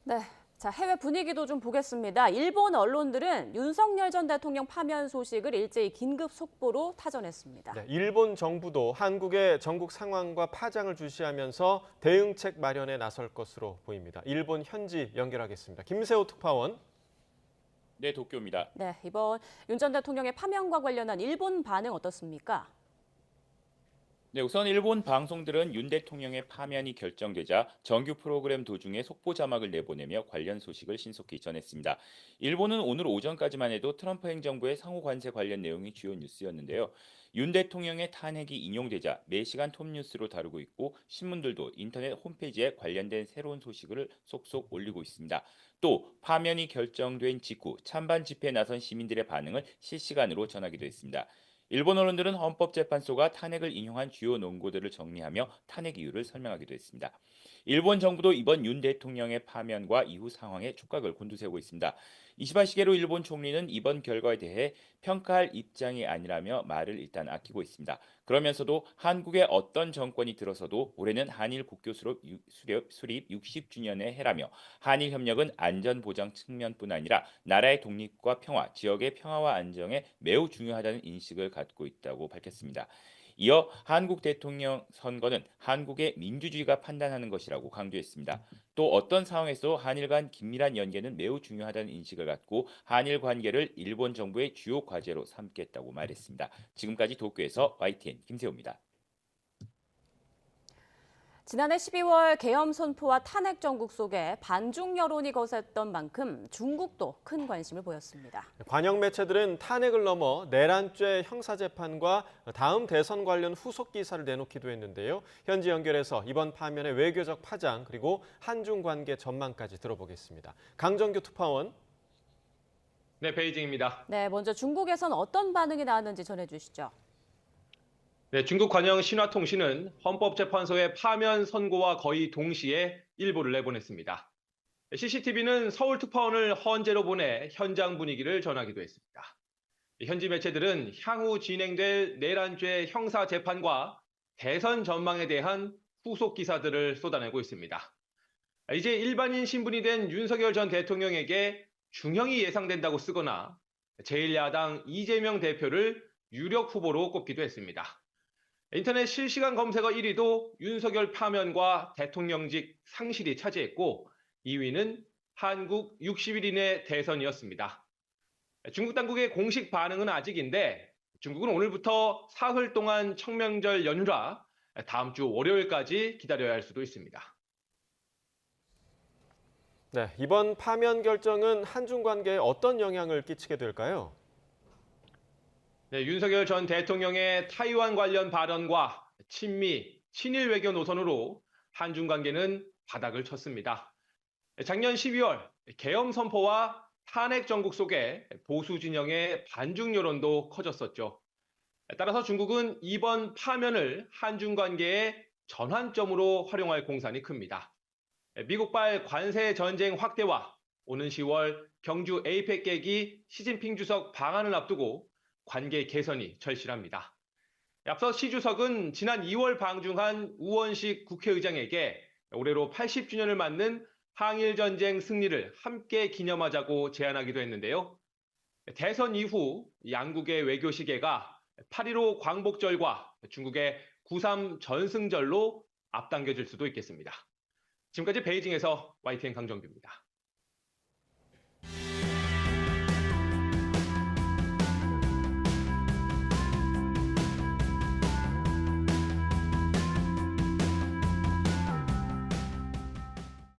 네. 자, 해외 분위기도 좀 보겠습니다. 일본 언론들은 윤석열 전 대통령 파면 소식을 일제히 긴급 속보로 타전했습니다. 네, 일본 정부도 한국의 전국 상황과 파장을 주시하면서 대응책 마련에 나설 것으로 보입니다. 일본 현지 연결하겠습니다. 김세호 특파원. 네, 도쿄입니다. 네, 이번 윤 전 대통령의 파면과 관련한 일본 반응 어떻습니까? 네, 우선 일본 방송들은 윤 대통령의 파면이 결정되자 정규 프로그램 도중에 속보 자막을 내보내며 관련 소식을 신속히 전했습니다. 일본은 오늘 오전까지만 해도 트럼프 행정부의 상호 관세 관련 내용이 주요 뉴스였는데요. 윤 대통령의 탄핵이 인용되자 매시간 톱뉴스로 다루고 있고 신문들도 인터넷 홈페이지에 관련된 새로운 소식을 속속 올리고 있습니다. 또 파면이 결정된 직후 찬반 집회에 나선 시민들의 반응을 실시간으로 전하기도 했습니다. 일본 언론들은 헌법재판소가 탄핵을 인용한 주요 논고들을 정리하며 탄핵 이유를 설명하기도 했습니다. 일본 정부도 이번 윤 대통령의 파면과 이후 상황에 촉각을 곤두세우고 있습니다. 이시바 시게로 일본 총리는 이번 결과에 대해 평가할 입장이 아니라며 말을 일단 아끼고 있습니다. 그러면서도 한국의 어떤 정권이 들어서도 올해는 한일 국교 수립 60주년의 해라며 한일 협력은 안전 보장 측면뿐 아니라 나라의 독립과 평화, 지역의 평화와 안정에 매우 중요하다는 인식을 갖고 있다고 밝혔습니다. 이어 한국 대통령 선거는 한국의 민주주의가 판단하는 것이라고 강조했습니다. 또 어떤 상황에서 한일 간 긴밀한 연계는 매우 중요하다는 인식을 갖고 한일 관계를 일본 정부의 주요 과제로 삼겠다고 말했습니다. 지금까지 도쿄에서 YTN 김세호입니다. 지난해 12월 계엄 선포와 탄핵 정국 속에 반중 여론이 거셌던 만큼 중국도 큰 관심을 보였습니다. 관영 매체들은 탄핵을 넘어 내란죄 형사재판과 다음 대선 관련 후속 기사를 내놓기도 했는데요. 현지 연결해서 이번 파면의 외교적 파장 그리고 한중 관계 전망까지 들어보겠습니다. 강정규 특파원. 네, 베이징입니다. 네, 먼저 중국에선 어떤 반응이 나왔는지 전해주시죠. 네, 중국 관영 신화통신은 헌법재판소의 파면 선고와 거의 동시에 일보를 내보냈습니다. CCTV는 서울 특파원을 헌재로 보내 현장 분위기를 전하기도 했습니다. 현지 매체들은 향후 진행될 내란죄 형사 재판과 대선 전망에 대한 후속 기사들을 쏟아내고 있습니다. 이제 일반인 신분이 된 윤석열 전 대통령에게 중형이 예상된다고 쓰거나 제1야당 이재명 대표를 유력 후보로 꼽기도 했습니다. 인터넷 실시간 검색어 1위도 윤석열 파면과 대통령직 상실이 차지했고 2위는 한국 60일 이내 대선이었습니다. 중국 당국의 공식 반응은 아직인데 중국은 오늘부터 사흘 동안 청명절 연휴라 다음 주 월요일까지 기다려야 할 수도 있습니다. 네, 이번 파면 결정은 한중 관계에 어떤 영향을 끼치게 될까요? 네, 윤석열 전 대통령의 타이완 관련 발언과 친미, 친일 외교 노선으로 한중 관계는 바닥을 쳤습니다. 작년 12월 계엄 선포와 탄핵 정국 속에 보수 진영의 반중 여론도 커졌었죠. 따라서 중국은 이번 파면을 한중 관계의 전환점으로 활용할 공산이 큽니다. 미국발 관세 전쟁 확대와 오는 10월 경주 에이펙 계기 시진핑 주석 방한을 앞두고 관계 개선이 절실합니다. 앞서 시 주석은 지난 2월 방중한 우원식 국회의장에게 올해로 80주년을 맞는 항일 전쟁 승리를 함께 기념하자고 제안하기도 했는데요. 대선 이후 양국의 외교 시계가 8.15 광복절과 중국의 9.3 전승절로 앞당겨질 수도 있겠습니다. 지금까지 베이징에서 YTN 강정규입니다.